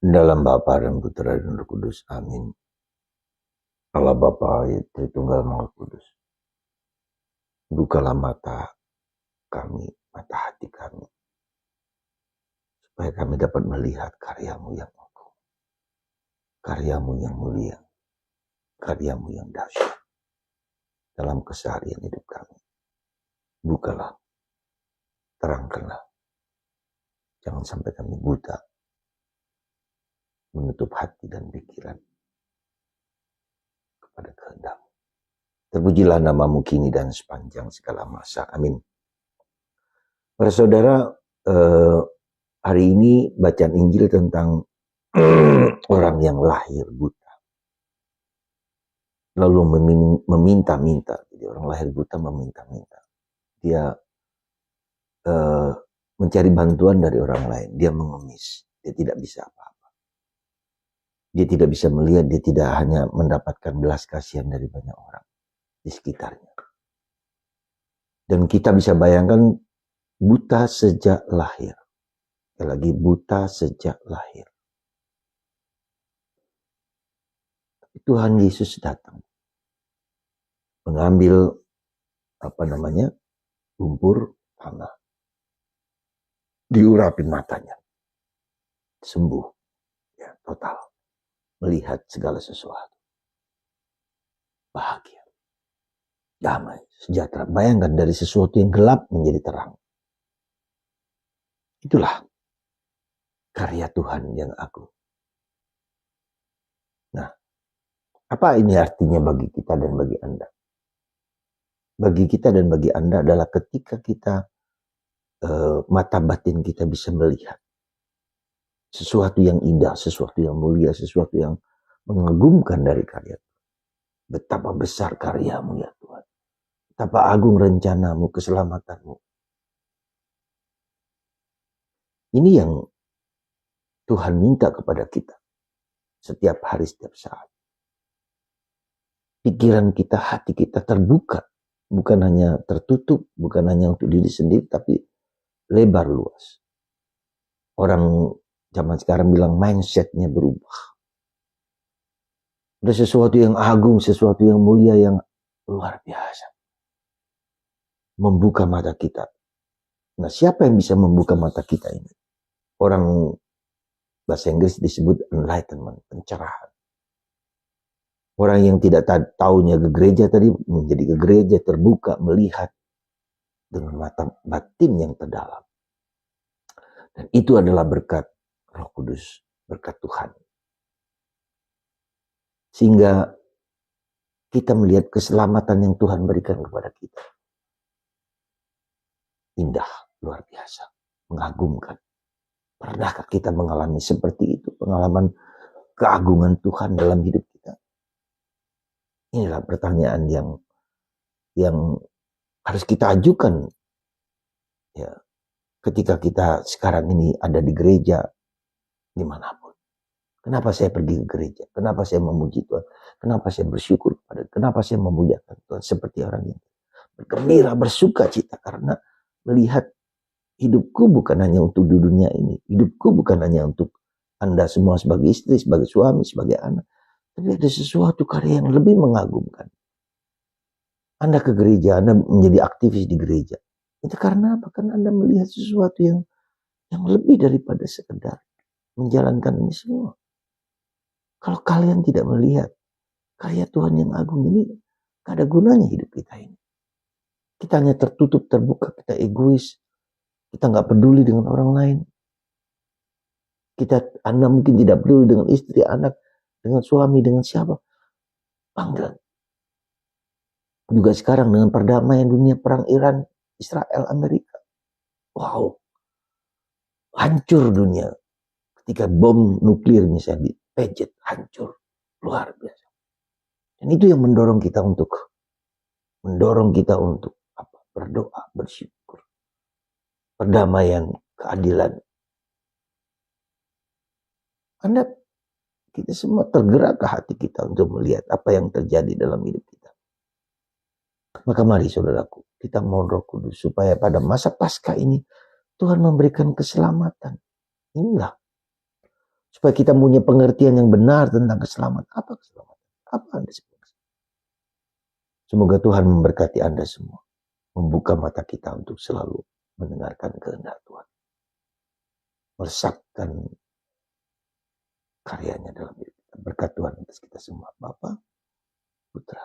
Dalam Bapa dan Putra dan Roh Kudus. Amin. Allah Bapa, Tritunggal Maha Kudus. Bukalah mata kami, mata hati kami, supaya kami dapat melihat karya-Mu yang agung, karya-Mu yang mulia, karya-Mu yang dahsyat dalam keseharian hidup kami. Bukalah, terangkanlah. Jangan sampai kami buta, menutup hati dan pikiran kepada kehendak-Mu. Terpujilah nama-Mu kini dan sepanjang segala masa. Amin. Para saudara, hari ini bacaan Injil tentang orang yang lahir buta. Lalu meminta-minta. Jadi orang lahir buta meminta-minta. Dia mencari bantuan dari orang lain. Dia mengemis. Dia tidak bisa apa-apa. Dia tidak bisa melihat. Dia tidak hanya mendapatkan belas kasihan dari banyak orang di sekitarnya. Dan kita bisa bayangkan buta sejak lahir. Sekali lagi, buta sejak lahir. Tuhan Yesus datang. Mengambil lumpur tanah. Diurapin matanya. Sembuh. Ya, total. Melihat segala sesuatu. Bahagia. Damai, sejahtera. Bayangkan dari sesuatu yang gelap menjadi terang. Itulah karya Tuhan yang agung. Nah, apa ini artinya bagi kita dan bagi Anda? Bagi kita dan bagi Anda adalah ketika kita mata batin kita bisa melihat sesuatu yang indah, sesuatu yang mulia, sesuatu yang mengagumkan dari karya Tuhan. Betapa besar karya-Mu ya Tuhan. Betapa agung rencana-Mu, keselamatan-Mu. Ini yang Tuhan minta kepada kita. Setiap hari, setiap saat. Pikiran kita, hati kita terbuka. Bukan hanya tertutup, bukan hanya untuk diri sendiri, tapi lebar luas. Orang zaman sekarang bilang mindsetnya berubah. Ada sesuatu yang agung, sesuatu yang mulia, yang luar biasa. Membuka mata kita. Nah, siapa yang bisa membuka mata kita ini? Orang bahasa Inggris disebut enlightenment, pencerahan. Orang yang tidak tahunya ke gereja tadi menjadi ke gereja, terbuka, melihat dengan mata batin yang terdalam. Dan itu adalah berkat Roh Kudus, berkat Tuhan. Sehingga kita melihat keselamatan yang Tuhan berikan kepada kita. Indah, luar biasa, mengagumkan. Pernahkah kita mengalami seperti itu? Pengalaman keagungan Tuhan dalam hidup kita? Inilah pertanyaan yang harus kita ajukan. Ya, ketika kita sekarang ini ada di gereja, dimanapun. Kenapa saya pergi ke gereja? Kenapa saya memuji Tuhan? Kenapa saya bersyukur kepada Tuhan? Kenapa saya memuliakan Tuhan? Seperti orang yang bergembira, bersuka cita. Karena melihat hidupku bukan hanya untuk di dunia ini. Hidupku bukan hanya untuk Anda semua sebagai istri, sebagai suami, sebagai anak. Tapi ada sesuatu karya yang lebih mengagumkan. Anda ke gereja, Anda menjadi aktivis di gereja. Itu karena apa? Karena Anda melihat sesuatu yang lebih daripada sekedar menjalankan ini semua. Kalau kalian tidak melihat karya Tuhan yang agung ini, gak ada gunanya hidup kita ini. Kita hanya tertutup, terbuka, kita egois. Kita gak peduli dengan orang lain. Anda mungkin tidak peduli dengan istri, anak, dengan suami, dengan siapa. Panggilan. Juga sekarang dengan perdamaian dunia, perang Iran, Israel, Amerika. Wow. Hancur dunia. Ketika bom nuklir misalnya dipejet, hancur. Luar biasa. Dan itu yang mendorong kita untuk berdoa, bersyukur. Perdamaian, keadilan. Kita semua tergerak ke hati kita untuk melihat apa yang terjadi dalam hidup kita. Maka mari saudaraku, kita mohon Roh Kudus supaya pada masa Paskah ini Tuhan memberikan keselamatan. Inilah. Supaya kita punya pengertian yang benar tentang keselamatan. Apa keselamatan? Apa Anda sebut? Semoga Tuhan memberkati Anda semua. Membuka mata kita untuk selalu mendengarkan kehendak Tuhan. Meresapkan karyanya dalam hidup kita. Berkat Tuhan atas kita semua. Bapa, Putra,